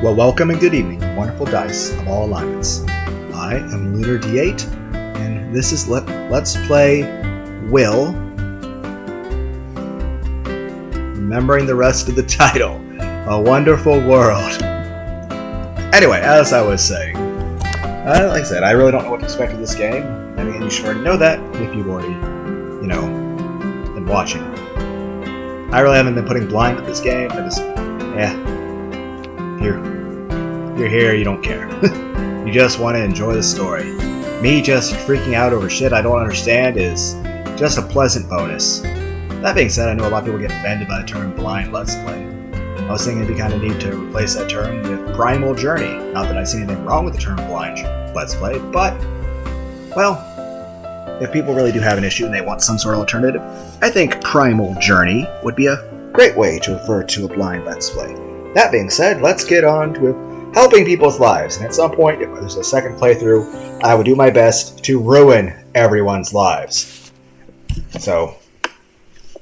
Well, welcome and good evening, wonderful dice of all alignments. I am Lunar D8, and this is Let's Play Will. Remembering the rest of the title, A Wonderful World. Anyway, as I was saying, like I said, I really don't know what to expect of this game. And again, you should already know that if you've already, been watching. I really haven't been putting blind at this game. I just, You're here, you don't care. You just want to enjoy the story. Me just freaking out over shit I don't understand is just a pleasant bonus. That being said, I know a lot of people get offended by the term blind let's play. I was thinking it'd be kind of neat to replace that term with primal journey. Not that I see anything wrong with the term blind let's play, but, well, if people really do have an issue and they want some sort of alternative, I think primal journey would be a great way to refer to a blind let's play. That being said, let's get on to helping people's lives, and at some point, if there's a second playthrough, I would do my best to ruin everyone's lives. So,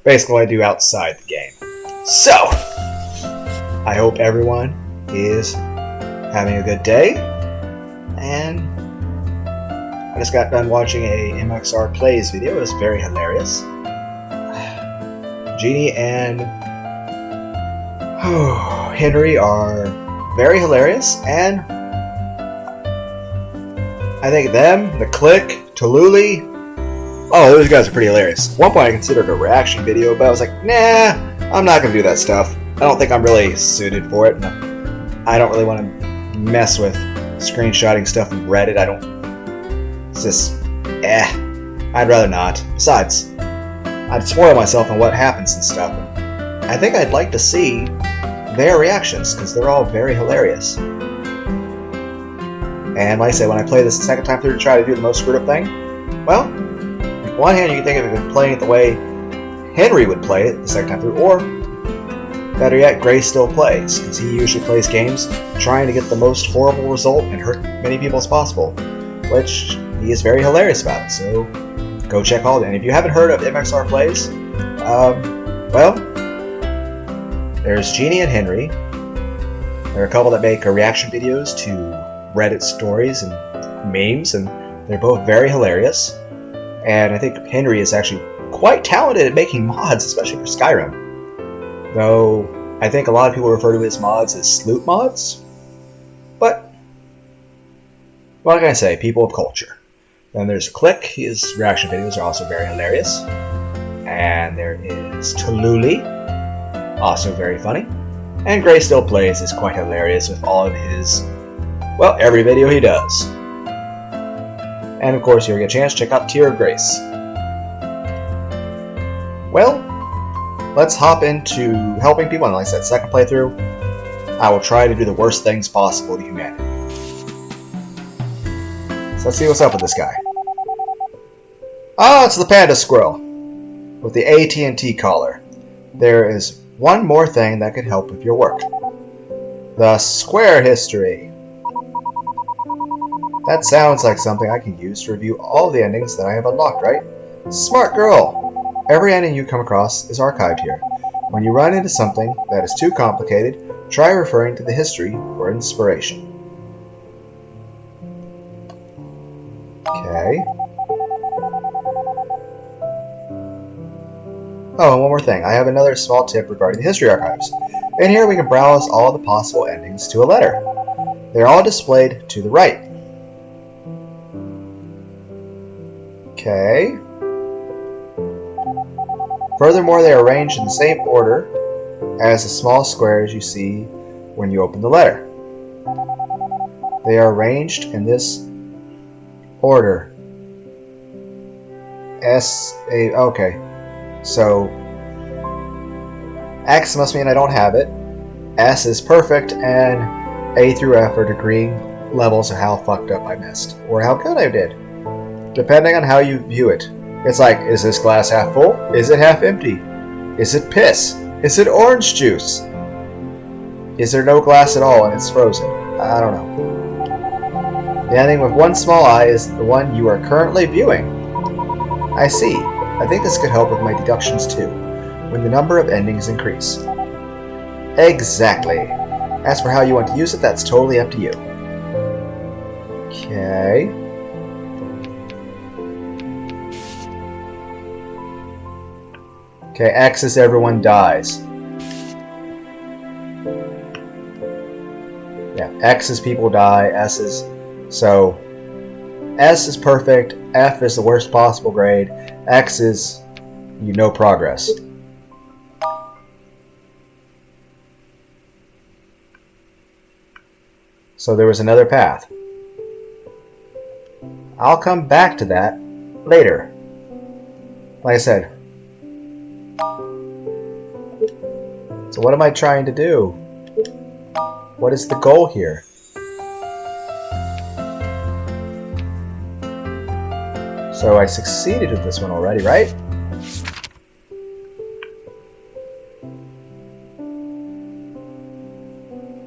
basically what I do outside the game. So, I hope everyone is having a good day, and I just got done watching a MXR Plays video. It was very hilarious. Jeannie and Henry are very hilarious, and I think them, the Click, Tallulah, those guys are pretty hilarious. At one point I considered a reaction video, but I was like, nah, I'm not going to do that stuff. I don't think I'm really suited for it. I don't really want to mess with screenshotting stuff from Reddit. It's just, I'd rather not. Besides, I'd spoil myself on what happens and stuff. I think I'd like to see their reactions, because they're all very hilarious. And like I said, when I play this the second time through to try to do the most screwed up thing, well, on one hand you can think of it playing it the way Henry would play it the second time through, or better yet, Gray still plays, because he usually plays games trying to get the most horrible result and hurt many people as possible, which he is very hilarious about, so go check all that. And if you haven't heard of MXR Plays, there's Jeannie and Henry. There are a couple that make reaction videos to Reddit stories and memes, and they're both very hilarious. And I think Henry is actually quite talented at making mods, especially for Skyrim. Though, I think a lot of people refer to his mods as sloot mods. But, what can I say? People of culture. Then there's Click. His reaction videos are also very hilarious. And there is Tallulah. Also very funny. And Gray Still Plays is quite hilarious with all of his, every video he does. And of course, if you get a chance, check out Tear of Grace. Well, let's hop into helping people. And like I said, second playthrough, I will try to do the worst things possible to humanity. So let's see what's up with this guy. It's the panda squirrel with the AT&T collar. There is one more thing that could help with your work. The square history. That sounds like something I can use to review all the endings that I have unlocked, right? Smart girl! Every ending you come across is archived here. When you run into something that is too complicated, try referring to the history for inspiration. Okay. Oh, and one more thing. I have another small tip regarding the history archives. In here we can browse all the possible endings to a letter. They're all displayed to the right. Okay. Furthermore, they are arranged in the same order as the small squares you see when you open the letter. They are arranged in this order. Okay. So, X must mean I don't have it, S is perfect, and A through F are degreeing levels of how fucked up I missed, or how good I did, depending on how you view it. It's like, is this glass half full? Is it half empty? Is it piss? Is it orange juice? Is there no glass at all and it's frozen? I don't know. The ending with one small eye is the one you are currently viewing. I see. I think this could help with my deductions too, when the number of endings increase. Exactly. As for how you want to use it, that's totally up to you. Okay. Okay, X is everyone dies. Yeah, X is people die, S is... So, S is perfect, F is the worst possible grade, X is no progress. So there was another path. I'll come back to that later. Like I said. So what am I trying to do? What is the goal here? So I succeeded with this one already, right?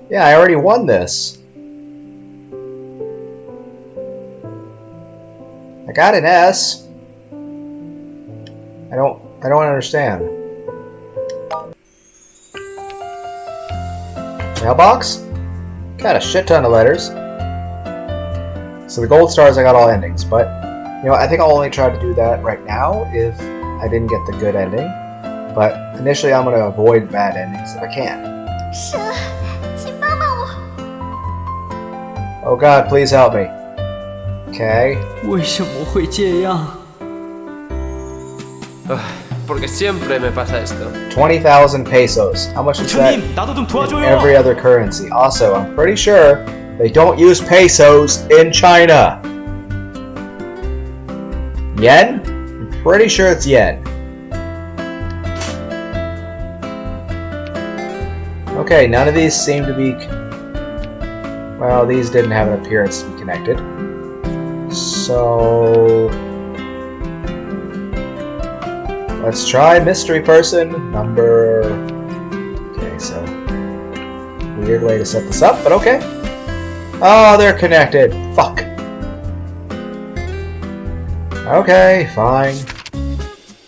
Yeah, I already won this. I got an S. I don't understand. Mailbox? Got a shit ton of letters. So the gold stars, I got all endings, but you know, I think I'll only try to do that right now if I didn't get the good ending. But initially, I'm going to avoid bad endings if I can. Oh God, please help me. Okay. 为什么会这样？ Porque siempre me pasa esto. 20,000 pesos. How much is that in every other currency? Also, I'm pretty sure they don't use pesos in China. Yen? I'm pretty sure it's yen. Okay, none of these seem to be... Well, these didn't have an appearance to be connected. So... let's try mystery person number... Okay, so... weird way to set this up, but okay. Oh, they're connected. Fuck. Okay, fine.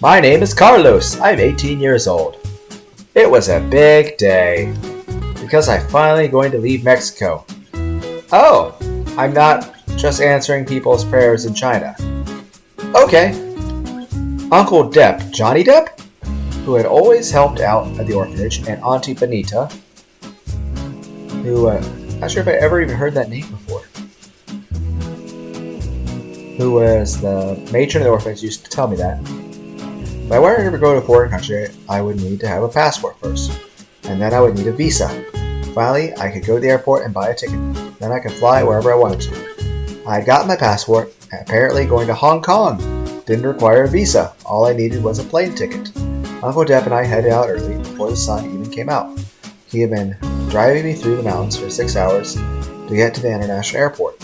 My name is Carlos. I'm 18 years old. It was a big day because I'm finally going to leave Mexico. Oh, I'm not just answering people's prayers in China. Okay. Uncle Depp, Johnny Depp, who had always helped out at the orphanage, and Auntie Benita, who, not sure if I ever even heard that name before, who was the matron of the orphanage, used to tell me that. If I were to ever go to a foreign country, I would need to have a passport first, and then I would need a visa. Finally, I could go to the airport and buy a ticket. Then I could fly wherever I wanted to. I had gotten my passport, and apparently going to Hong Kong didn't require a visa. All I needed was a plane ticket. Uncle Depp and I headed out early before the sun even came out. He had been driving me through the mountains for 6 hours to get to the international airport.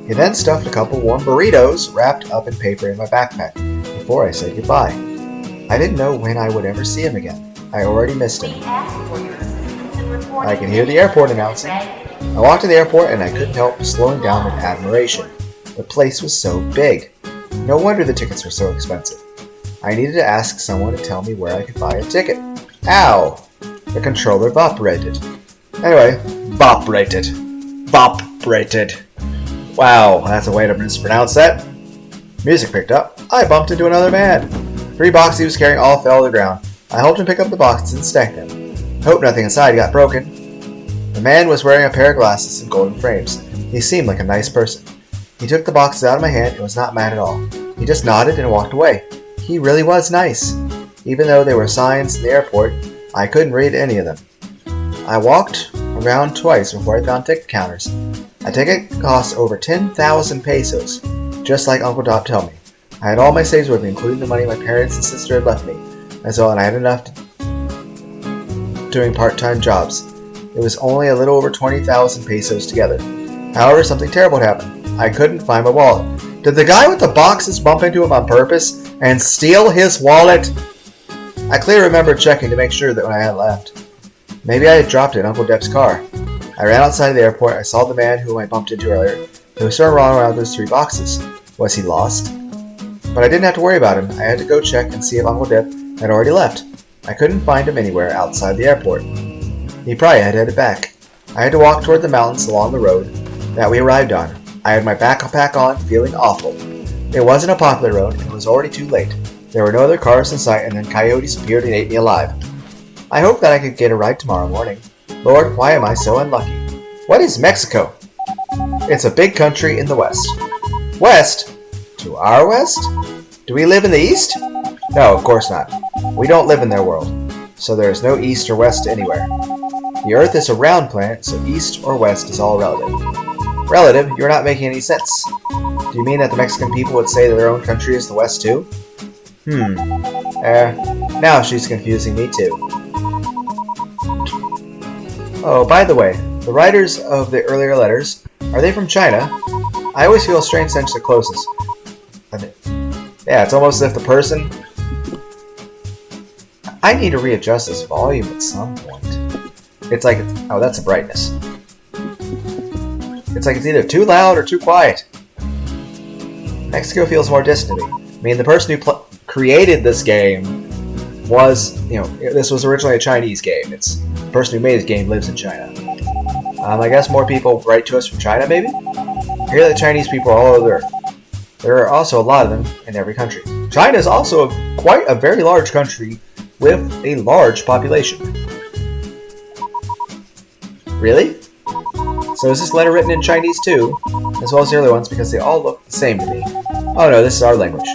He then stuffed a couple warm burritos wrapped up in paper in my backpack before I said goodbye. I didn't know when I would ever see him again. I already missed him. I could hear the airport announcing. I walked to the airport and I couldn't help slowing down in admiration. The place was so big. No wonder the tickets were so expensive. I needed to ask someone to tell me where I could buy a ticket. Ow! The controller vibrated. Anyway, vibrated. Vibrated. Wow, that's a way to mispronounce that. Music picked up. I bumped into another man. 3 boxes he was carrying all fell to the ground. I helped him pick up the boxes and stack them. Hope nothing inside got broken. The man was wearing a pair of glasses and golden frames. He seemed like a nice person. He took the boxes out of my hand and was not mad at all. He just nodded and walked away. He really was nice. Even though there were signs in the airport, I couldn't read any of them. I walked around twice before I found ticket counters. A ticket cost over 10,000 pesos, just like Uncle Dot told me. I had all my saves with me, including the money my parents and sister had left me, as well, and I had enough doing part-time jobs. It was only a little over 20,000 pesos together. However, something terrible happened. I couldn't find my wallet. Did the guy with the boxes bump into him on purpose and steal his wallet? I clearly remember checking to make sure that when I had left. Maybe I had dropped it in Uncle Depp's car. I ran outside of the airport. I saw the man whom I bumped into earlier. He was sort of wrong around those 3 boxes. Was he lost? But I didn't have to worry about him. I had to go check and see if Uncle Depp had already left. I couldn't find him anywhere outside the airport. He probably had headed back. I had to walk toward the mountains along the road that we arrived on. I had my backpack on, feeling awful. It wasn't a popular road, and it was already too late. There were no other cars in sight, and then coyotes appeared and ate me alive. I hoped that I could get a ride tomorrow morning. Lord, why am I so unlucky? What is Mexico? It's a big country in the west. West? To our west? Do we live in the east? No, of course not. We don't live in their world, so there is no east or west anywhere. The Earth is a round planet, so east or west is all relative. Relative? You're not making any sense. Do you mean that the Mexican people would say that their own country is the west too? Now she's confusing me too. Oh, by the way, the writers of the earlier letters, are they from China? I always feel a strange sense of closeness. Yeah, it's almost as if the person... I need to readjust this volume at some point. It's like... Oh, that's a brightness. It's like it's either too loud or too quiet. Mexico feels more distant to me. I mean, the person who created this game was... this was originally a Chinese game. The person who made this game lives in China. I guess more people write to us from China, maybe? I hear that Chinese people are all over the earth. There are also a lot of them in every country. China is also quite a very large country with a large population. Really? So is this letter written in Chinese too, as well as the earlier ones, because they all look the same to me? Oh no, this is our language.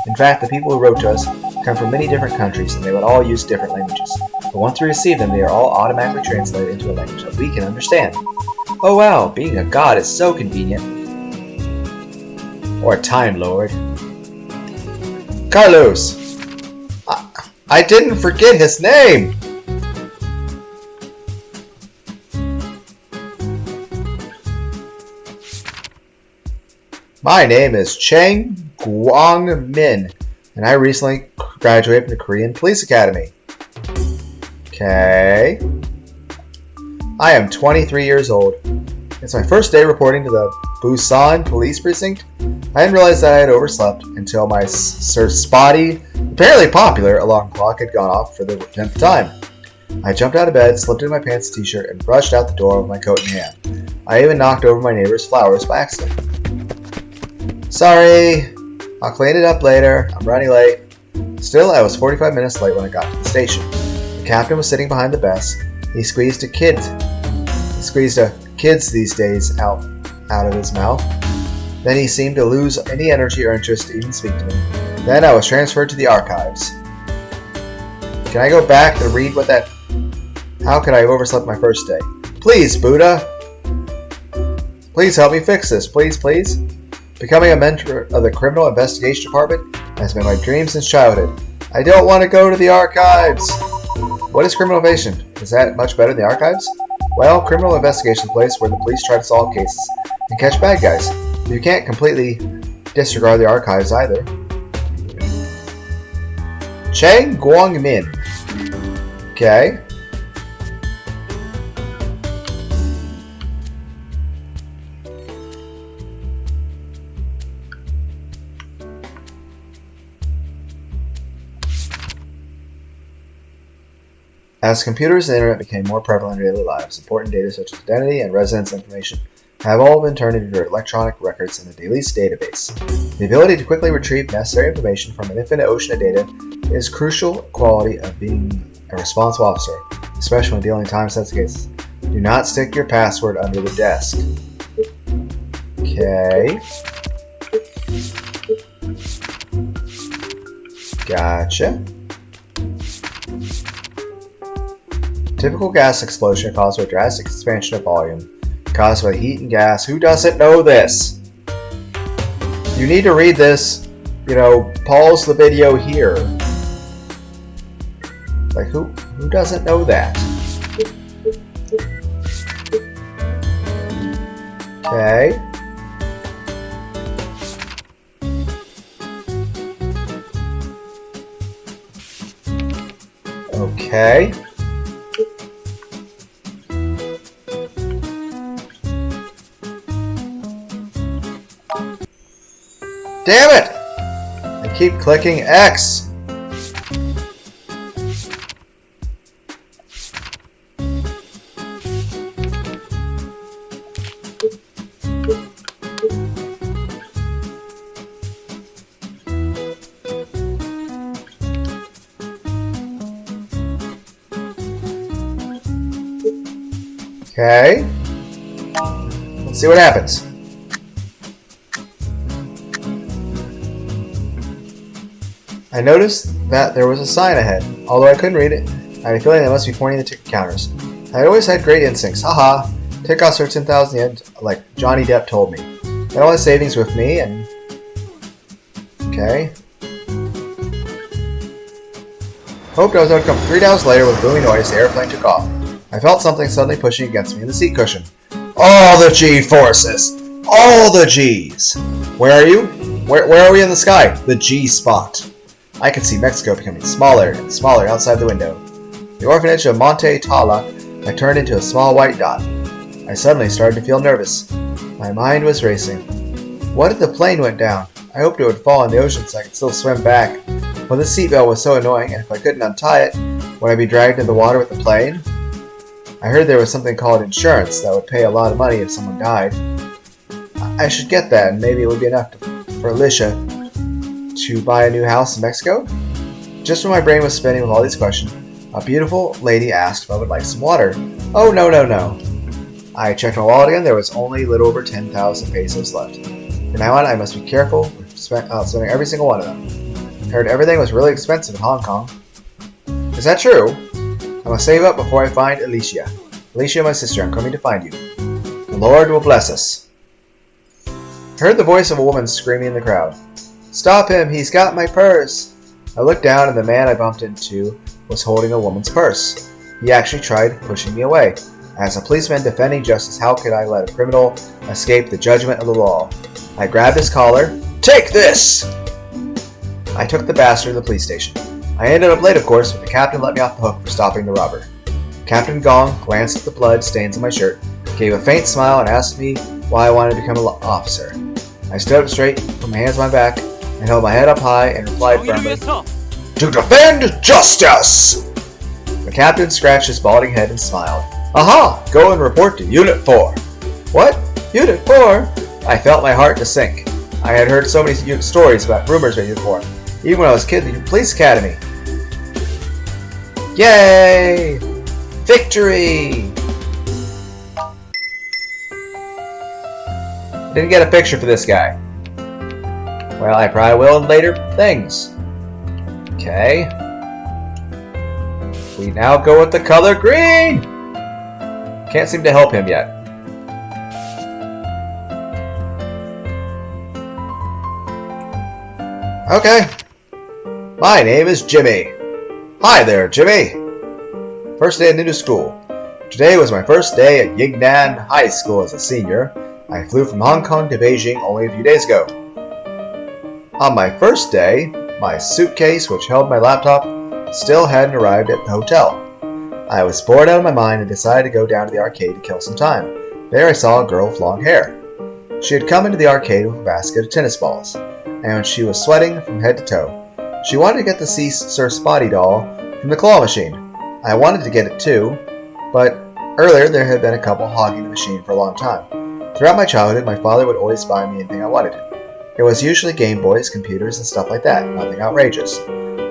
In fact, the people who wrote to us come from many different countries, and they would all use different languages. But once we receive them, they are all automatically translated into a language that we can understand. Oh wow, being a god is so convenient. Or a Time Lord. Carlos! I didn't forget his name! My name is Chang Guang-min, and I recently graduated from the Korean Police Academy. Okay. I am 23 years old. It's my first day reporting to the Busan Police Precinct. I didn't realize that I had overslept until my spotty, apparently popular, alarm clock had gone off for the 10th time. I jumped out of bed, slipped into my pants and t-shirt, and rushed out the door with my coat in hand. I even knocked over my neighbor's flowers by accident. Sorry, I'll clean it up later. I'm running late. Still, I was 45 minutes late when I got to the station. The captain was sitting behind the desk. He squeezed a kids these days out of his mouth. Then he seemed to lose any energy or interest to even speak to me. Then I was transferred to the archives. Can I go back to read what that... How could I have overslept my first day? Please, Buddha! Please help me fix this, please, please. Becoming a mentor of the Criminal Investigation Department has been my dream since childhood. I don't want to go to the archives! What is criminal investigation? Is that much better than the archives? Well, criminal investigation is a place where the police try to solve cases and catch bad guys. You can't completely disregard the archives either. Chang Guang-min. Okay. As computers and the internet became more prevalent in daily lives, important data such as identity and residence information have all been turned into electronic records in the Police database. The ability to quickly retrieve necessary information from an infinite ocean of data is crucial quality of being a responsible officer, especially when dealing with time-sensitive cases. Do not stick your password under the desk. Okay. Gotcha. Typical gas explosion caused by drastic expansion of volume, caused by heat and gas. Who doesn't know this? You need to read this. Pause the video here. Like, who doesn't know that? Okay. Okay. Damn it! I keep clicking X. Okay. Let's see what happens. I noticed that there was a sign ahead. Although I couldn't read it, I had a feeling they must be pointing the ticket counters. I always had great instincts. Haha. Ticket costs her 10,000 yen, like Johnny Depp told me. Had all his savings with me, and... Okay. Hoped I was going to come 3 hours later with a booming noise. The airplane took off. I felt something suddenly pushing against me in the seat cushion. All the G-forces! All the G's! Where are you? Where are we in the sky? The G spot. I could see Mexico becoming smaller and smaller outside the window. The orphanage of Monte Tala had turned into a small white dot. I suddenly started to feel nervous. My mind was racing. What if the plane went down? I hoped it would fall in the ocean so I could still swim back. But the seatbelt was so annoying, and if I couldn't untie it, would I be dragged into the water with the plane? I heard there was something called insurance that would pay a lot of money if someone died. I should get that, and maybe it would be enough for Alicia to buy a new house in Mexico? Just when my brain was spinning with all these questions, a beautiful lady asked if I would like some water. Oh, no. I checked my wallet again. There was only a little over 10,000 pesos left. From now on, I must be careful with spending every single one of them. I heard everything was really expensive in Hong Kong. Is that true? I must save up before I find Alicia. Alicia, my sister, I'm coming to find you. The Lord will bless us. I heard the voice of a woman screaming in the crowd. Stop him! He's got my purse! I looked down and the man I bumped into was holding a woman's purse. He actually tried pushing me away. As a policeman defending justice, how could I let a criminal escape the judgment of the law? I grabbed his collar. Take this! I took the bastard to the police station. I ended up late, of course, but the captain let me off the hook for stopping the robber. Captain Gong glanced at the blood stains on my shirt, gave a faint smile, and asked me why I wanted to become an officer. I stood up straight, put my hands on my back, and held my head up high and replied firmly, To defend justice! The captain scratched his balding head and smiled. Aha! Go and report to Unit 4. What? Unit 4? I felt my heart to sink. I had heard so many stories about rumors about Unit 4, even when I was a kid in the police academy. Yay! Victory! Didn't get a picture for this guy. Well, I probably will in later things. Okay. We now go with the color green! Can't seem to help him yet. Okay. My name is Jimmy. Hi there, Jimmy. First day at new school. Today was my first day at Yingnan High School as a senior. I flew from Hong Kong to Beijing only a few days ago. On my first day, my suitcase, which held my laptop, still hadn't arrived at the hotel. I was bored out of my mind and decided to go down to the arcade to kill some time. There I saw a girl with long hair. She had come into the arcade with a basket of tennis balls, and she was sweating from head to toe. She wanted to get the Sea Sir Spotty doll from the claw machine. I wanted to get it too, but earlier there had been a couple hogging the machine for a long time. Throughout my childhood, my father would always buy me anything I wanted. It was usually Game Boys, computers, and stuff like that, nothing outrageous.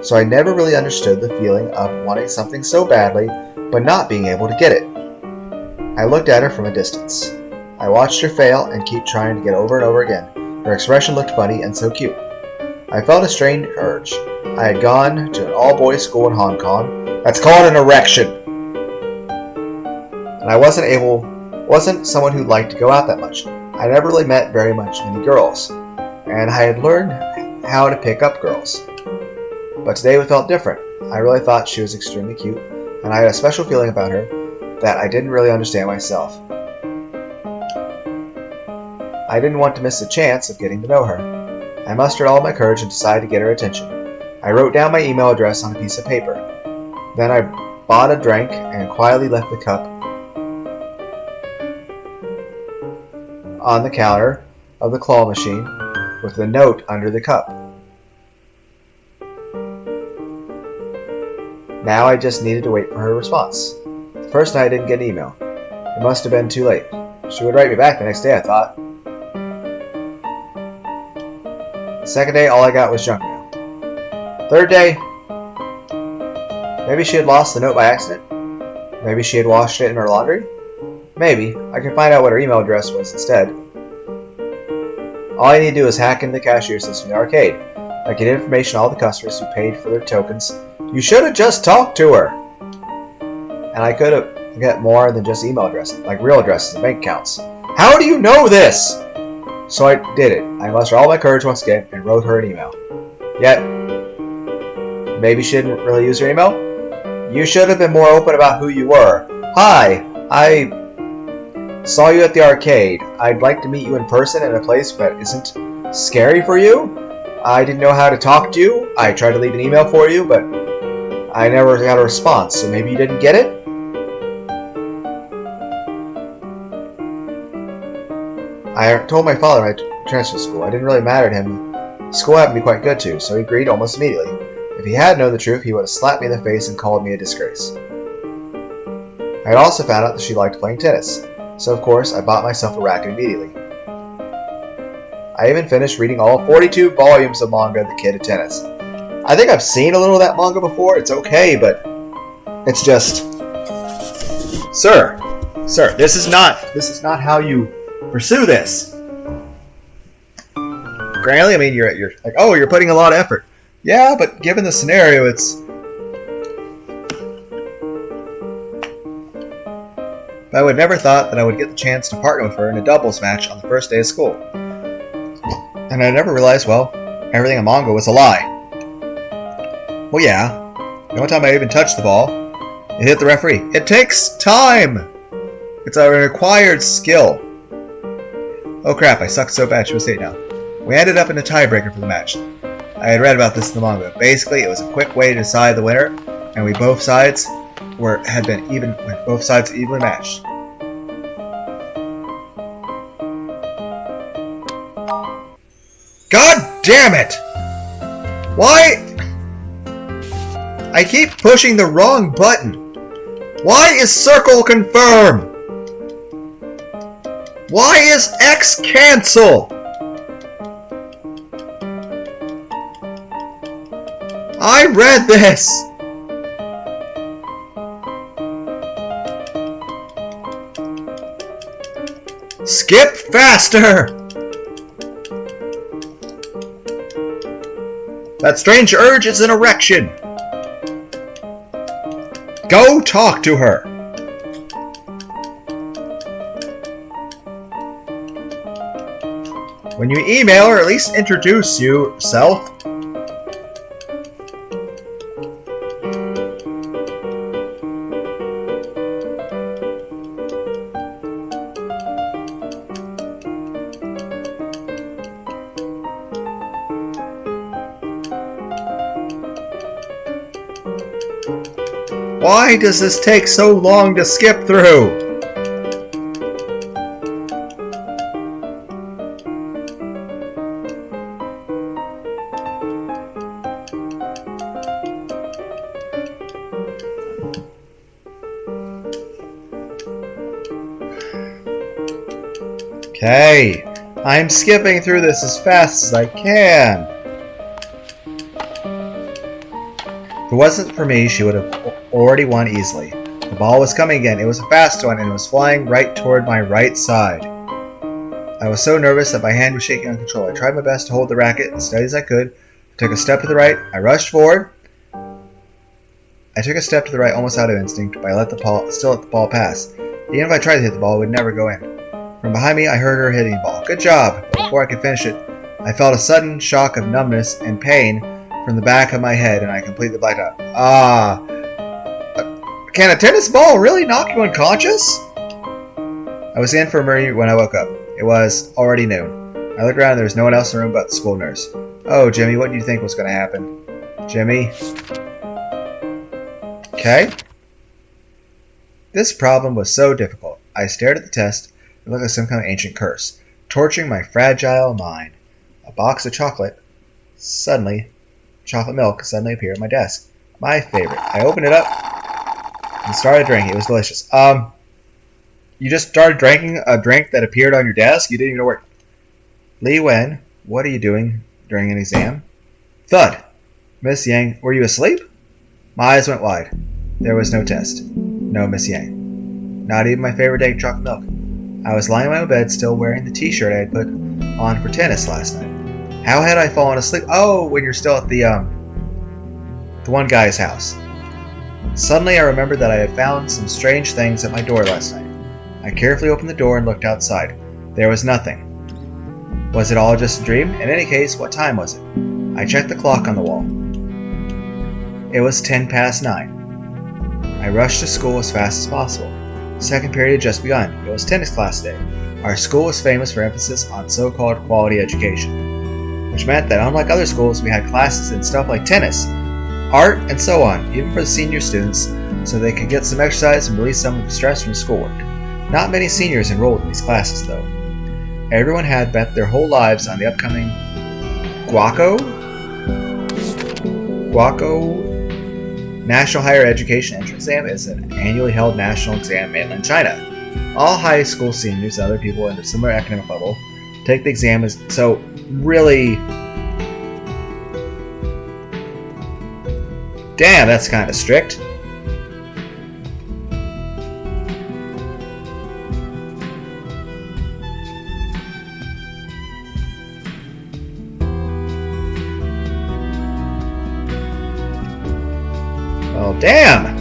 So I never really understood the feeling of wanting something so badly, but not being able to get it. I looked at her from a distance. I watched her fail and keep trying to get over and over again. Her expression looked funny and so cute. I felt a strange urge. I had gone to an all-boys school in Hong Kong. That's called an erection! And I wasn't someone who liked to go out that much. I never really met very many girls. And I had learned how to pick up girls. But today it felt different. I really thought she was extremely cute, and I had a special feeling about her that I didn't really understand myself. I didn't want to miss the chance of getting to know her. I mustered all my courage and decided to get her attention. I wrote down my email address on a piece of paper. Then I bought a drink and quietly left the cup on the counter of the claw machine with the note under the cup. Now I just needed to wait for her response. The first night I didn't get an email. It must have been too late. She would write me back the next day, I thought. The second day, all I got was junk mail. Third day, maybe she had lost the note by accident. Maybe she had washed it in her laundry. Maybe. I can find out what her email address was instead. All I need to do is hack into the cashier system in the arcade. I get information on all the customers who paid for their tokens. You should have just talked to her! And I could have get more than just email addresses, like real addresses and bank accounts. How do you know this? So I did it. I mustered all my courage once again and wrote her an email. Yet, maybe she didn't really use her email? You should have been more open about who you were. Hi, I saw you at the arcade. I'd like to meet you in person in a place that isn't scary for you. I didn't know how to talk to you. I tried to leave an email for you, but I never got a response, so maybe you didn't get it? I told my father I'd transfer to school. It didn't really matter to him. School happened to be quite good too, so he agreed almost immediately. If he had known the truth, he would have slapped me in the face and called me a disgrace. I had also found out that she liked playing tennis, so of course I bought myself a racket immediately. I even finished reading all 42 volumes of manga The Kid of Tennis. I think I've seen a little of that manga before. It's okay, but it's just... Sir, this is not how you pursue this. Granted, I mean, you're like, oh, you're putting a lot of effort. Yeah, but given the scenario, it's... I would never thought that I would get the chance to partner with her in a doubles match on the first day of school. And I never realized, well, everything in manga was a lie. Well, yeah. The one time I even touched the ball, it hit the referee. It takes time! It's a required skill. Oh crap, I suck so bad she was 8 now. We ended up in a tiebreaker for the match. I had read about this in the manga. Basically, it was a quick way to decide the winner, and both sides had been evenly matched. God damn it! Why? I keep pushing the wrong button. Why is circle confirm? Why is X cancel? I read this! Skip faster! That strange urge is an erection! Go talk to her! When you email her, at least introduce yourself. Why does this take so long to skip through? Okay, I'm skipping through this as fast as I can. If it wasn't for me, she would have already won easily. The ball was coming again. It was a fast one, and it was flying right toward my right side. I was so nervous that my hand was shaking uncontrollably. I tried my best to hold the racket as steady as I could. I took a step to the right. I rushed forward. I took a step to the right almost out of instinct, but I still let the ball pass. Even if I tried to hit the ball, it would never go in. From behind me, I heard her hitting the ball. Good job! But before I could finish it, I felt a sudden shock of numbness and pain from the back of my head, and I completely blacked out. Can a tennis ball really knock you unconscious? I was in the infirmary when I woke up. It was already noon. I looked around and there was no one else in the room but the school nurse. Oh, Jimmy, what do you think was going to happen? Jimmy? Okay. This problem was so difficult. I stared at the test. It looked like some kind of ancient curse, torturing my fragile mind. A box of chocolate milk suddenly appeared at my desk. My favorite. I opened it up and started drinking. It was delicious. You just started drinking a drink that appeared on your desk? You didn't even know where... Li Wen, what are you doing during an exam? Thud. Miss Yang, were you asleep? My eyes went wide. There was no test. No Miss Yang. Not even my favorite day, chocolate milk. I was lying in my bed, still wearing the t-shirt I had put on for tennis last night. How had I fallen asleep? Oh, when you're still at the one guy's house. Suddenly I remembered that I had found some strange things at my door last night. I carefully opened the door and looked outside. There was nothing. Was it all just a dream? In any case, what time was it? I checked the clock on the wall. It was 9:10. I rushed to school as fast as possible. The second period had just begun. It was tennis class day. Our school was famous for emphasis on so-called quality education, which meant that unlike other schools, we had classes in stuff like tennis, art, and so on, even for the senior students, so they could get some exercise and release some of the stress from schoolwork. Not many seniors enrolled in these classes, though. Everyone had bet their whole lives on the upcoming GUACO National Higher Education Entrance Exam is an annually held national exam in mainland China. All high school seniors and other people in a similar academic level take the exam as so really. Damn, that's kind of strict. Well, damn!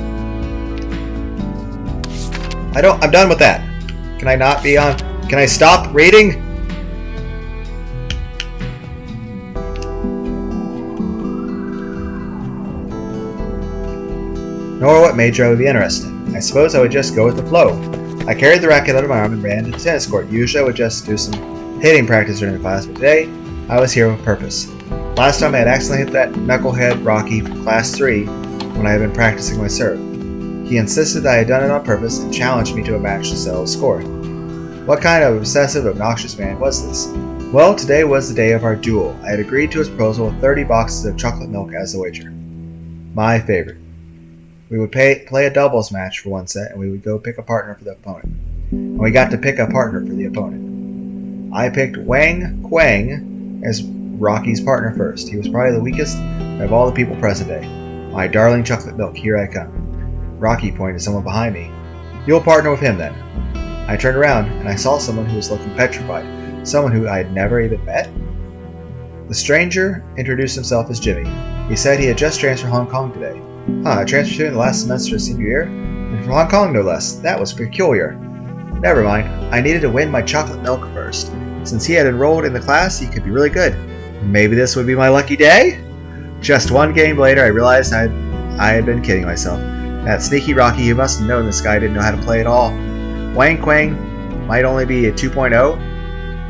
I'm done with that. Can I not be on? Can I stop reading? Nor what major I would be interested in. I suppose I would just go with the flow. I carried the racket under my arm and ran to the tennis court. Usually I would just do some hitting practice during the class, but today I was here with purpose. Last time I had accidentally hit that knucklehead Rocky from class 3 when I had been practicing my serve. He insisted that I had done it on purpose and challenged me to a match to settle the score. What kind of obsessive, obnoxious man was this? Well, today was the day of our duel. I had agreed to his proposal with 30 boxes of chocolate milk as the wager. My favorite. We would play a doubles match for one set, and we would go pick a partner for the opponent. And we got to pick a partner for the opponent. I picked Wang Quang as Rocky's partner first. He was probably the weakest of all the people present today. My darling chocolate milk, here I come. Rocky pointed to someone behind me. You'll partner with him then. I turned around, and I saw someone who was looking petrified. Someone who I had never even met. The stranger introduced himself as Jimmy. He said he had just transferred to Hong Kong today. I transferred to in the last semester of senior year, and from Hong Kong no less. That was peculiar. Never mind. I needed to win my chocolate milk first. Since he had enrolled in the class, he could be really good. Maybe this would be my lucky day? Just one game later, I realized I had been kidding myself. That sneaky Rocky, he must have known this guy didn't know how to play at all. Wang Quang might only be a 2.0,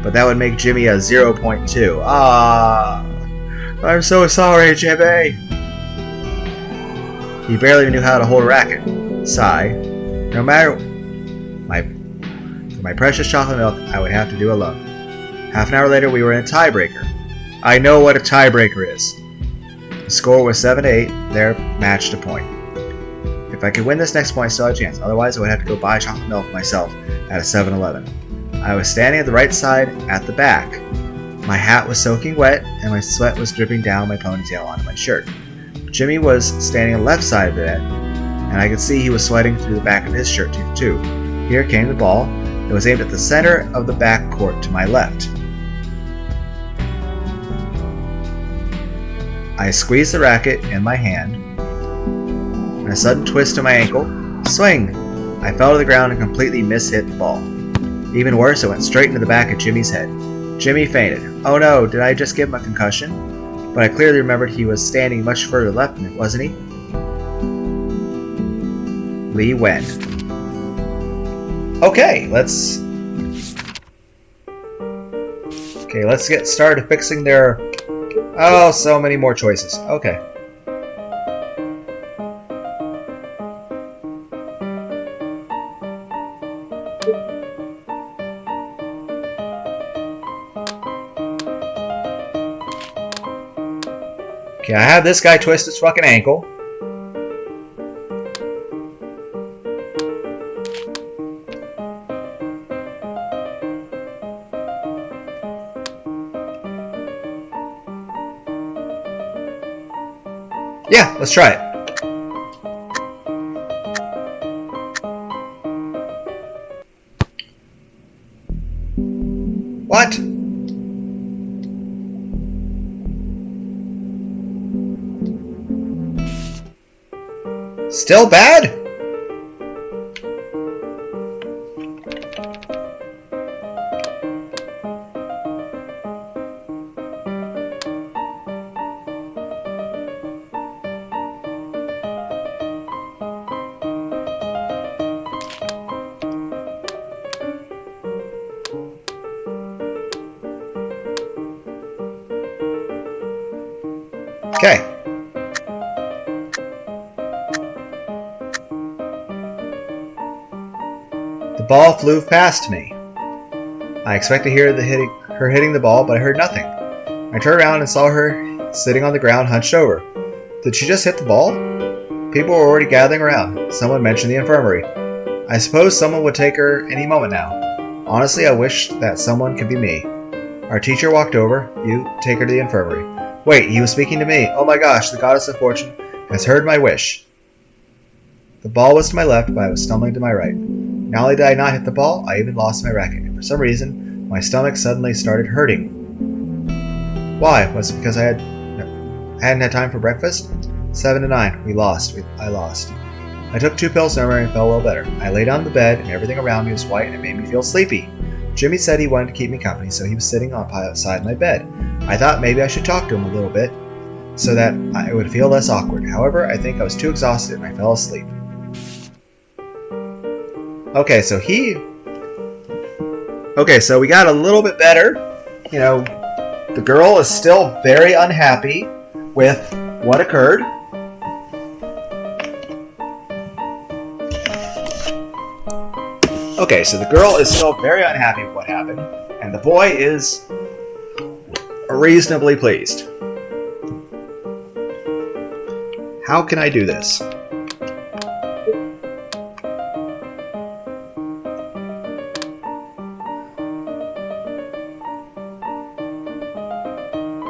but that would make Jimmy a 0.2. I'm so sorry, Jimmy. He barely knew how to hold a racket. Sigh. No matter for my precious chocolate milk, I would have to do alone. Half an hour later, we were in a tiebreaker. I know what a tiebreaker is. The score was 7-8. Their match to point. If I could win this next point, I still had a chance. Otherwise, I would have to go buy chocolate milk myself at a 7-Eleven. I was standing at the right side at the back. My hat was soaking wet, and my sweat was dripping down my ponytail onto my shirt. Jimmy was standing on the left side of the net, and I could see he was sweating through the back of his shirt too. Here came the ball. It was aimed at the center of the back court to my left. I squeezed the racket in my hand, and a sudden twist to my ankle. Swing! I fell to the ground and completely mishit the ball. Even worse, it went straight into the back of Jimmy's head. Jimmy fainted. Oh no, did I just give him a concussion? But I clearly remembered he was standing much further left than it, wasn't he? Li Wen. Okay, let's get started fixing their... Oh, so many more choices. Okay. Okay, I have this guy twist his fucking ankle. Yeah, let's try it. What? Still bad? Okay. The ball flew past me. I expected to hear her hitting the ball, but I heard nothing. I turned around and saw her sitting on the ground hunched over. Did she just hit the ball? People were already gathering around. Someone mentioned the infirmary. I suppose someone would take her any moment now. Honestly, I wish that someone could be me. Our teacher walked over. You take her to the infirmary. Wait, he was speaking to me. Oh my gosh, the goddess of fortune has heard my wish. The ball was to my left, but I was stumbling to my right. Not only did I not hit the ball, I even lost my racket. And for some reason, my stomach suddenly started hurting. Why? Was it because I hadn't had time for breakfast? 7-9. We lost. I lost. I took 2 pills in and felt a little better. I lay down on the bed, and everything around me was white, and it made me feel sleepy. Jimmy said he wanted to keep me company, so he was sitting outside my bed. I thought maybe I should talk to him a little bit, so that it would feel less awkward. However, I think I was too exhausted, and I fell asleep. Okay, so we got a little bit better. You know, the girl is still very unhappy with what occurred. Okay, so the girl is still very unhappy with what happened, and the boy is reasonably pleased. How can I do this?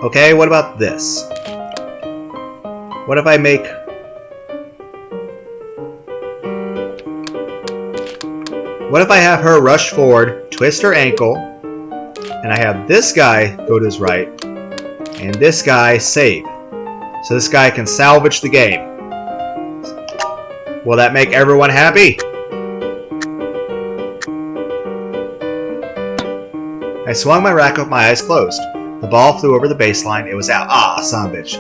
Okay, what about this? What if I make... What if I have her rush forward, twist her ankle, and I have this guy go to his right, and this guy save. So this guy can salvage the game. Will that make everyone happy? I swung my racket with my eyes closed. The ball flew over the baseline. It was out. Ah, son of a bitch.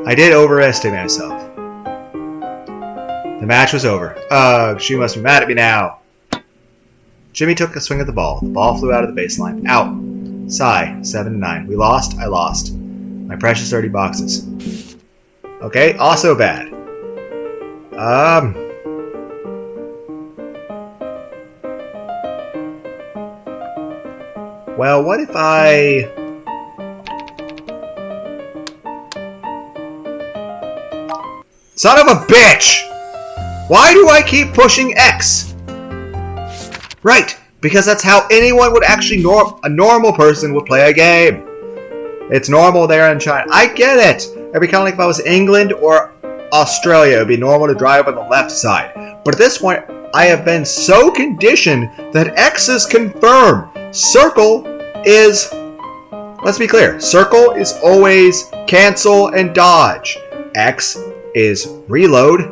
I did overestimate myself. The match was over. Ugh, she must be mad at me now. Jimmy took a swing at the ball. The ball flew out of the baseline. Out. Sigh. 7-9. We lost. I lost. My precious 30 boxes. Okay, also bad. Well, what if I... Son of a bitch! Why do I keep pushing X? Right, because that's how anyone would actually a normal person would play a game. It's normal there in China. I get it. It'd be kind of like if I was England or Australia. It'd be normal to drive on the left side. But at this point, I have been so conditioned that X is confirmed. Circle is... Let's be clear. Circle is always cancel and dodge. X is reload.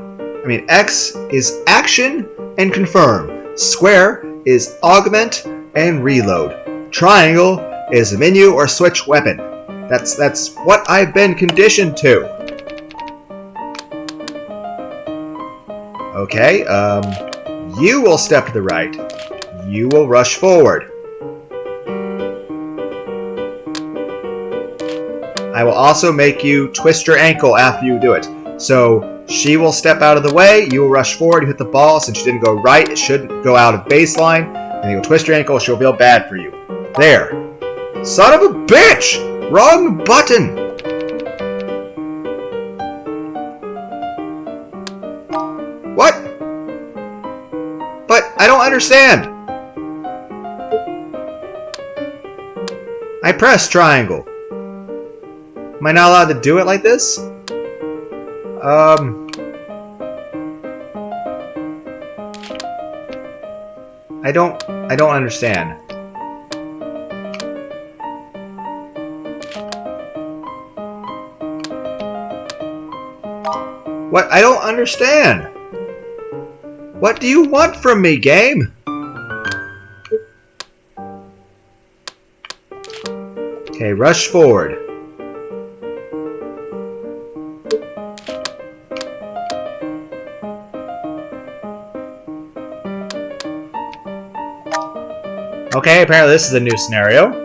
X is action and confirm. Square is augment and reload. Triangle is menu or switch weapon. That's what I've been conditioned to. Okay, you will step to the right. You will rush forward. I will also make you twist your ankle after you do it. So she will step out of the way, you will rush forward, you hit the ball. Since you didn't go right, it shouldn't go out of baseline. And you'll twist your ankle, she'll feel bad for you. There. Son of a bitch! Wrong button! What? But I don't understand. I pressed triangle. Am I not allowed to do it like this? I don't understand. What? I don't understand. What do you want from me, game? Okay, rush forward. Okay, apparently this is a new scenario.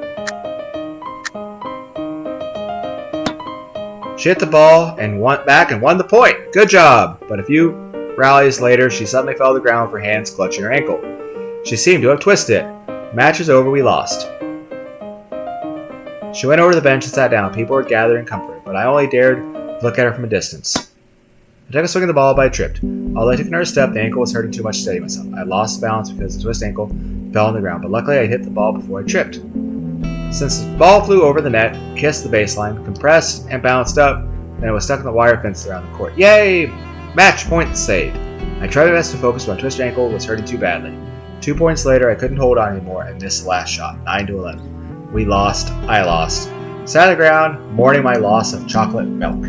She hit the ball and went back and won the point. Good job. But a few rallies later, she suddenly fell to the ground with her hands clutching her ankle. She seemed to have twisted it. Match is over, we lost. She went over to the bench and sat down. People were gathered in comfort, but I only dared look at her from a distance. I took a swing at the ball, but I tripped. Although I took another step, the ankle was hurting too much to steady myself. I lost balance because the twist ankle fell on the ground, but luckily I hit the ball before I tripped. Since the ball flew over the net, kissed the baseline, compressed, and bounced up, and it was stuck in the wire fence around the court. Yay! Match point saved. I tried my best to focus, but my twisted ankle was hurting too badly. 2 points later, I couldn't hold on anymore and missed the last shot, 9-11. We lost. I lost. Sat on the ground, mourning my loss of chocolate milk.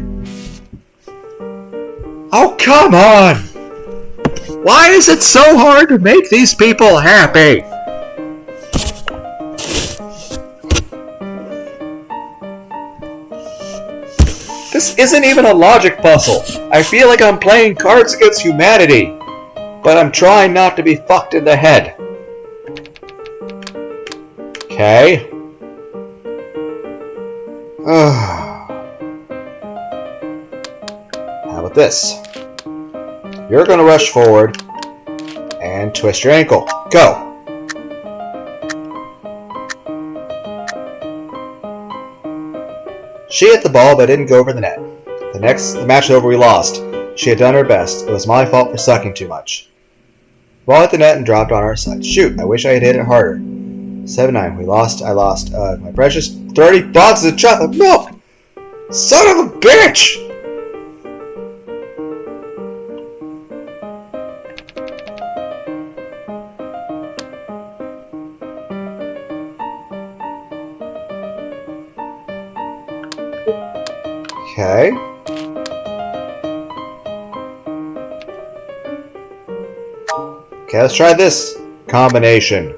Oh, come on! Why is it so hard to make these people happy? This isn't even a logic puzzle. I feel like I'm playing Cards Against Humanity, but I'm trying not to be fucked in the head. Okay. How about this? You're gonna rush forward and twist your ankle. Go! She hit the ball but didn't go over the net. The match was over, we lost. She had done her best. It was my fault for sucking too much. Ball hit the net and dropped on our side. Shoot, I wish I had hit it harder. 7-9, we lost, I lost. My precious 30 boxes of chocolate milk! Son of a bitch! Okay. Okay, let's try this combination.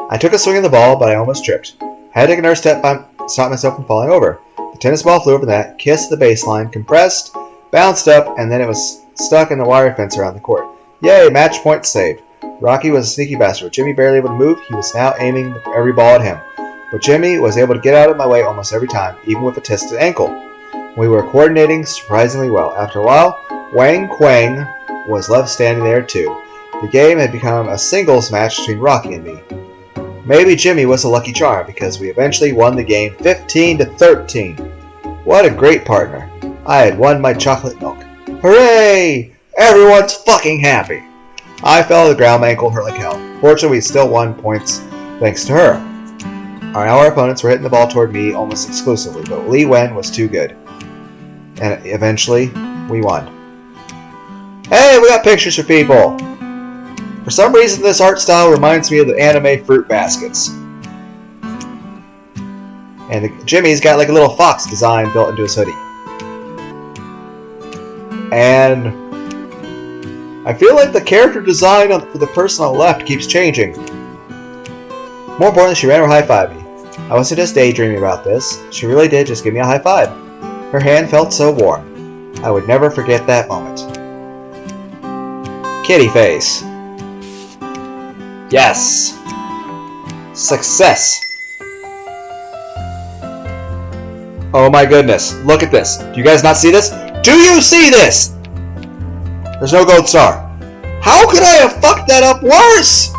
I took a swing at the ball, but I almost tripped. I had to take another step to stop myself from falling over. The tennis ball flew over the net, kissed the baseline, compressed, bounced up, and then it was stuck in the wire fence around the court. Yay, match point saved. Rocky was a sneaky bastard. Jimmy barely able to move. He was now aiming every ball at him. But Jimmy was able to get out of my way almost every time, even with a twisted ankle. We were coordinating surprisingly well. After a while, Wang Quang was left standing there too. The game had become a singles match between Rocky and me. Maybe Jimmy was a lucky charm because we eventually won the game 15-13. What a great partner. I had won my chocolate milk. Hooray! Everyone's fucking happy. I fell to the ground, my ankle hurt like hell. Fortunately, we still won points thanks to her. Our opponents were hitting the ball toward me almost exclusively, but Li Wen was too good. And eventually, we won. Hey, we got pictures for people! For some reason, this art style reminds me of the anime Fruit Baskets. And Jimmy's got like a little fox design built into his hoodie. And I feel like the character design for the person on the left keeps changing. More importantly, she ran over high-fived me. I wasn't just daydreaming about this. She really did just give me a high five. Her hand felt so warm. I would never forget that moment. Kitty face. Yes. Success. Oh my goodness. Look at this. Do you guys not see this? Do you see this? There's no gold star. How could I have fucked that up worse?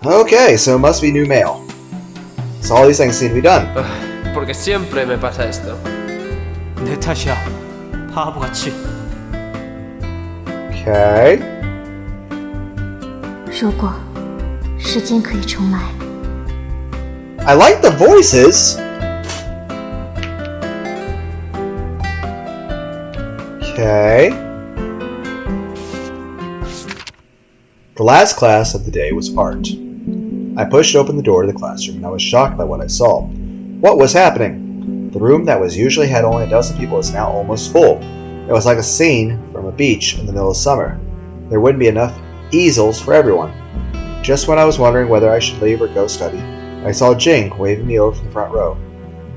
Okay, so it must be new mail. So all these things need to be done. Porque siempre me pasa esto. 내 탓이야. 바보같이. Okay. 如果时间可以重来， I like the voices. Okay. The last class of the day was art. I pushed open the door to the classroom and I was shocked by what I saw. What was happening? The room that was usually had only a dozen people is now almost full. It was like a scene from a beach in the middle of summer. There wouldn't be enough easels for everyone. Just when I was wondering whether I should leave or go study, I saw Jing waving me over from the front row.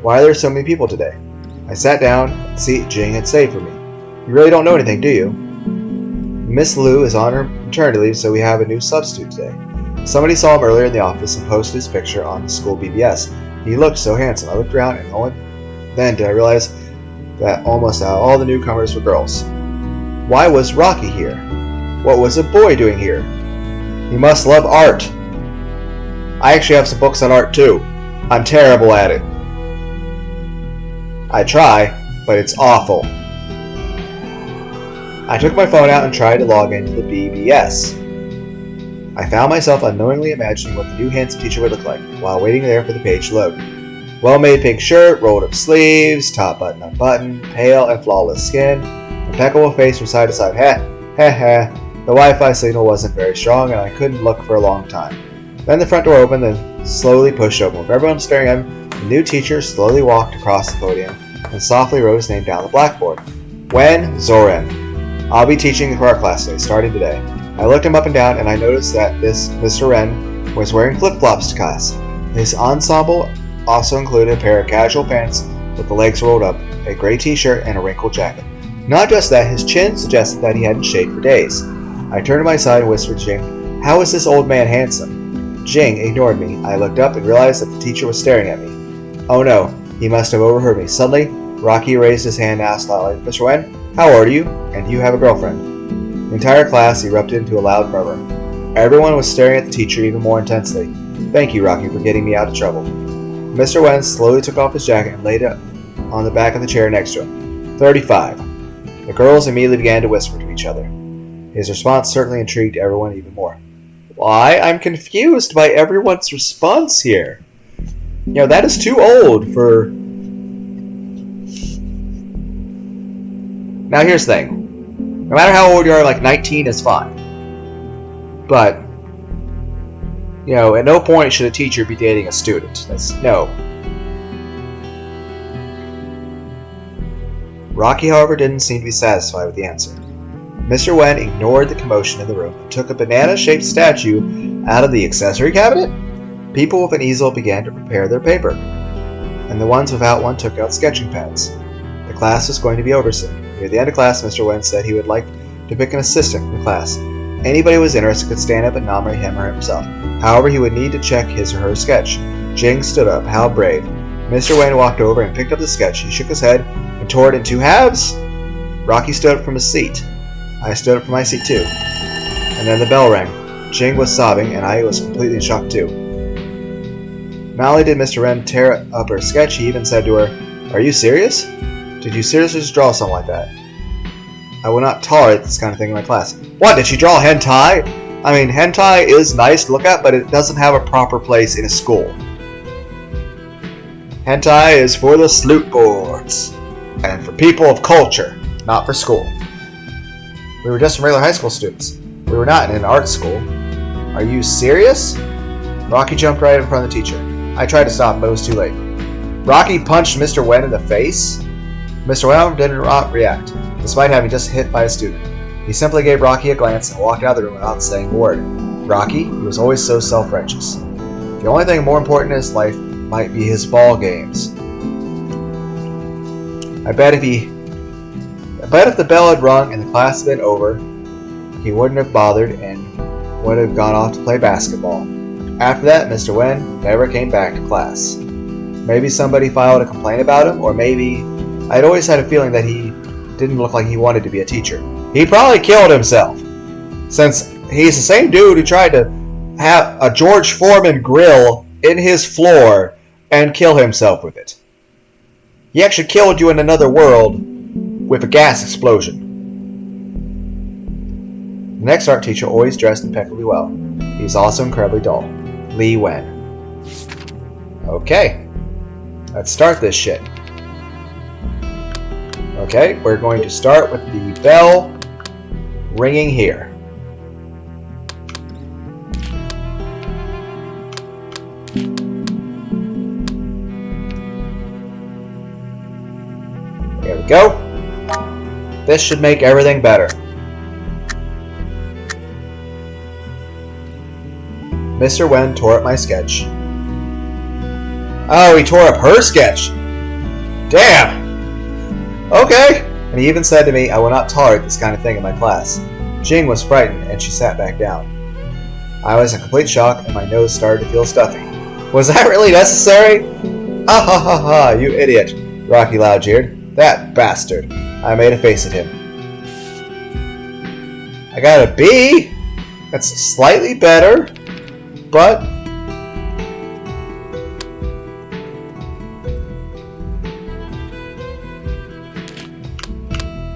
Why are there so many people today? I sat down and see Jing had saved for me. You really don't know anything, do you? Miss Liu is on her maternity leave, so we have a new substitute today. Somebody saw him earlier in the office and posted his picture on the school BBS. He looked so handsome. I looked around and only then did I realize that almost all the newcomers were girls. Why was Rocky here? What was a boy doing here? He must love art. I actually have some books on art too. I'm terrible at it. I try, but it's awful. I took my phone out and tried to log into the BBS. I found myself unknowingly imagining what the new handsome teacher would look like while waiting there for the page to load. Well-made pink shirt, rolled up sleeves, top button unbuttoned, pale and flawless skin, impeccable face from side to side. The Wi-Fi signal wasn't very strong and I couldn't look for a long time. Then the front door opened and slowly pushed open. With everyone staring at him, the new teacher slowly walked across the podium and softly wrote his name down the blackboard. Wen Zoren. I'll be teaching for our class today, starting today. I looked him up and down and I noticed that this Mr. Ren was wearing flip-flops to class. His ensemble also included a pair of casual pants with the legs rolled up, a gray t-shirt, and a wrinkled jacket. Not just that, his chin suggested that he hadn't shaved for days. I turned to my side and whispered to Jing, "How is this old man handsome?" Jing ignored me. I looked up and realized that the teacher was staring at me. Oh no, he must have overheard me. Suddenly, Rocky raised his hand and asked loudly, "Mr. Wen, how old are you? And do you have a girlfriend?" The entire class erupted into a loud murmur. Everyone was staring at the teacher even more intensely. Thank you, Rocky, for getting me out of trouble. Mr. Wen slowly took off his jacket and laid it on the back of the chair next to him. 35. The girls immediately began to whisper to each other. His response certainly intrigued everyone even more. Why? I'm confused by everyone's response here. You know, that is too old for... Now here's the thing. No matter how old you are, like 19 is fine. But, you know, at no point should a teacher be dating a student. That's no. Rocky, however, didn't seem to be satisfied with the answer. Mr. Wen ignored the commotion in the room and took a banana-shaped statue out of the accessory cabinet. People with an easel began to prepare their paper, and the ones without one took out sketching pens. The class was going to be over soon. Near the end of class, Mr. Wen said he would like to pick an assistant in the class. Anybody who was interested could stand up and nominate him or himself. However, he would need to check his or her sketch. Jing stood up. How brave. Mr. Wen walked over and picked up the sketch. He shook his head and tore it in two halves. Rocky stood up from his seat. I stood up from my seat too. And then the bell rang. Jing was sobbing, and I was completely in shock too. Not only did Mr. Wen tear up her sketch, he even said to her, "Are you serious? Did you seriously just draw something like that? I will not tolerate this kind of thing in my class." What, did she draw hentai? I mean, hentai is nice to look at, but it doesn't have a proper place in a school. Hentai is for the sloot boards, and for people of culture, not for school. We were just regular high school students. We were not in an art school. Are you serious? Rocky jumped right in front of the teacher. I tried to stop him, but it was too late. Rocky punched Mr. Wen in the face. Mr. Wen didn't react, despite having just hit by a student. He simply gave Rocky a glance and walked out of the room without saying a word. Rocky, he was always so self-righteous. The only thing more important in his life might be his ball games. I bet if the bell had rung and the class had been over, he wouldn't have bothered and would have gone off to play basketball. After that, Mr. Wen never came back to class. Maybe somebody filed a complaint about him, or maybe I'd always had a feeling that he didn't look like he wanted to be a teacher. He probably killed himself, since he's the same dude who tried to have a George Foreman grill in his floor and kill himself with it. He actually killed you in another world with a gas explosion. The next art teacher always dressed impeccably well. He was also incredibly dull. Li Wen. Okay, let's start this shit. Okay, we're going to start with the bell ringing here. There we go. This should make everything better. Mr. Wen tore up my sketch. Oh, he tore up her sketch! Damn! Okay! And he even said to me, I will not tolerate this kind of thing in my class. Jing was frightened, and she sat back down. I was in complete shock, and my nose started to feel stuffy. Was that really necessary? Ah ha ha ha, you idiot! Rocky Lau jeered. That bastard. I made a face at him. I got a B! That's slightly better, but...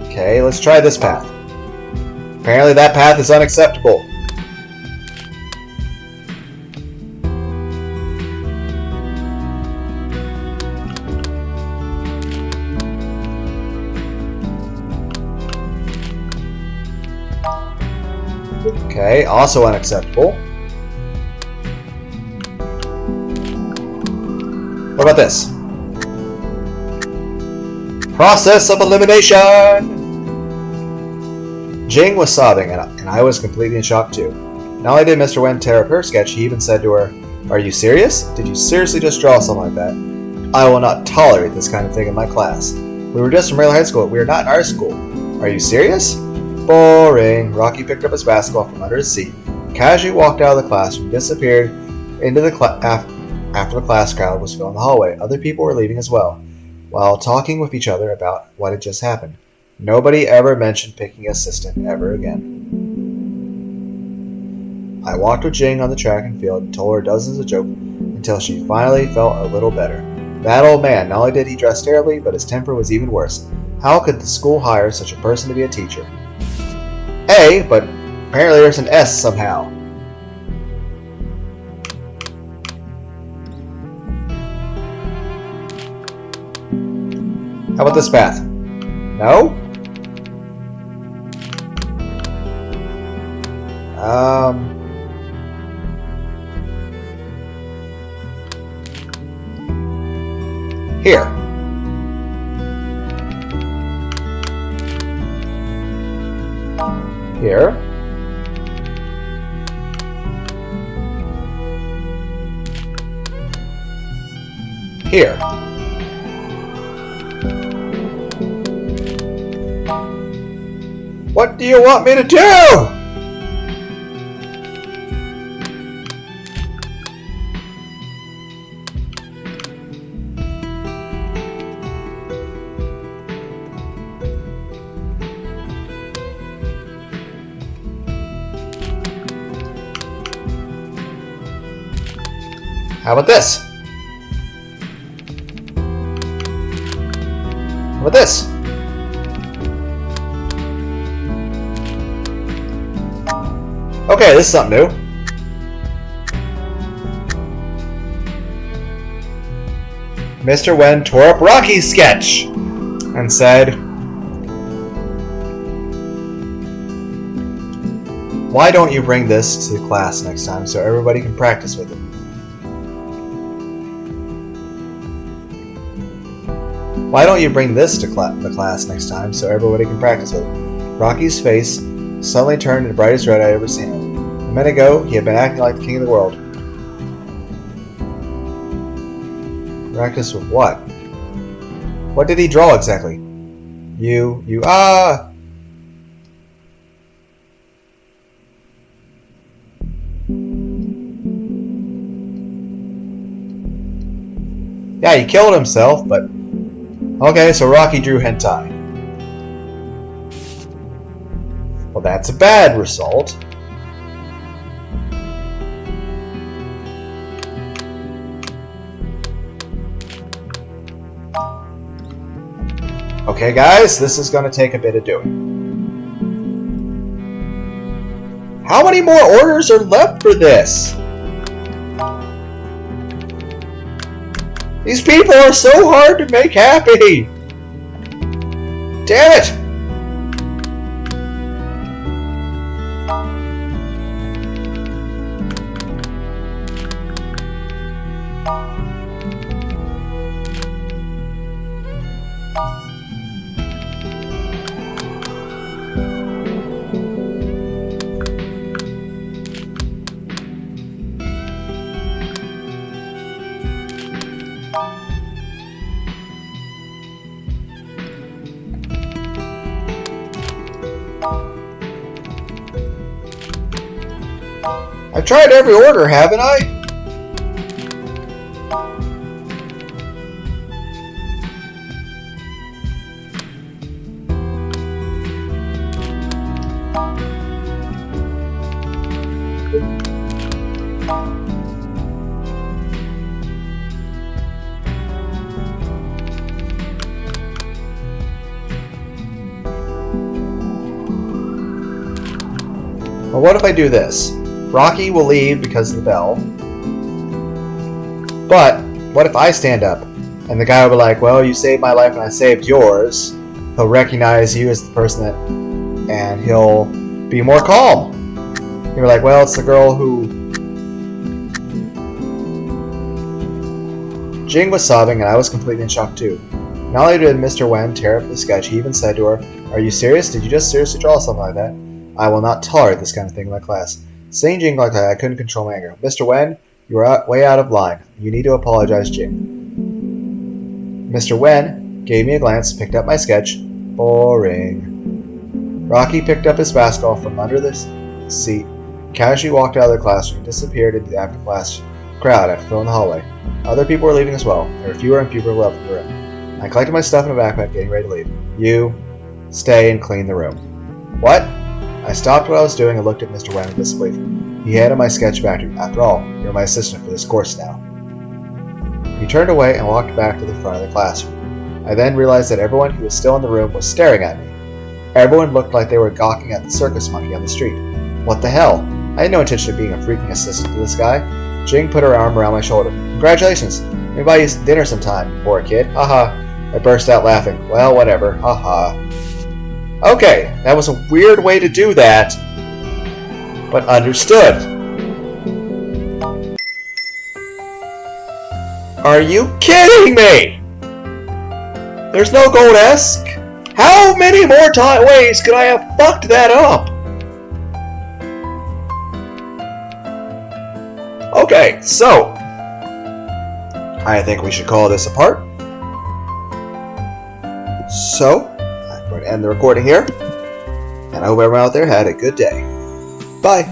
Okay, let's try this path. Apparently that path is unacceptable. Okay, also unacceptable. What about this? Process of elimination! Jing was sobbing, and I was completely in shock too. Not only did Mr. Wen tear up her sketch, he even said to her, Are you serious? Did you seriously just draw something like that? I will not tolerate this kind of thing in my class. We were just from regular high school. We are not in our school. Are you serious? Boring. Rocky picked up his basketball from under his seat, casually walked out of the classroom, disappeared into the after the class crowd was filling the hallway. Other people were leaving as well, while talking with each other about what had just happened. Nobody ever mentioned picking assistant ever again. I walked with Jing on the track and field and told her dozens of jokes until she finally felt a little better. That old man, not only did he dress terribly, but his temper was even worse. How could the school hire such a person to be a teacher? A, but apparently there's an S somehow. How about this path? No? Here. Here. Here. What do you want me to do? How about this? How about this? Okay, this is something new. Mr. Wen tore up Rocky's sketch and said, Why don't you bring this to class next time so everybody can practice with it? Why don't you bring this to the class next time so everybody can practice with it? Rocky's face suddenly turned to the brightest red I'd ever seen him. A minute ago, he had been acting like the king of the world. Practice with what? What did he draw exactly? Yeah, he killed himself, but... Okay, so Rocky drew hentai. Well, that's a bad result. Okay, guys, this is going to take a bit of doing. How many more orders are left for this? These people are so hard to make happy! Damn it! I've tried every order, haven't I? Well, what if I do this? Rocky will leave because of the bell. But what if I stand up and the guy will be like, well, you saved my life and I saved yours. He'll recognize you as the person that, and he'll be more calm. He'll be like, well, it's the girl who... Jing was sobbing and I was completely in shock too. Not only did Mr. Wen tear up the sketch, he even said to her, are you serious? Did you just seriously draw something like that? I will not tolerate this kind of thing in my class. Seeing Jing like that, I couldn't control my anger. Mr. Wen, you are way out of line. You need to apologize, Jing. Mr. Wen gave me a glance, picked up my sketch. Boring. Rocky picked up his basketball from under the seat, casually walked out of the classroom, and disappeared into the after-class crowd after filling the hallway. Other people were leaving as well. There were fewer and fewer left in the room. I collected my stuff in a backpack, getting ready to leave. You stay and clean the room. What? I stopped what I was doing and looked at Mr. Wen in disbelief. He handed my sketch back to me. After all, you're my assistant for this course now. He turned away and walked back to the front of the classroom. I then realized that everyone who was still in the room was staring at me. Everyone looked like they were gawking at the circus monkey on the street. What the hell? I had no intention of being a freaking assistant to this guy. Jing put her arm around my shoulder. Congratulations! Maybe buy you dinner sometime, poor kid. Haha. I burst out laughing. Well, whatever. Haha. Okay, that was a weird way to do that, but understood. Are you kidding me? There's no gold-esque? How many more ways could I have fucked that up? Okay, so I think we should call this a part. So I'm going to end the recording here, and I hope everyone out there had a good day. Bye.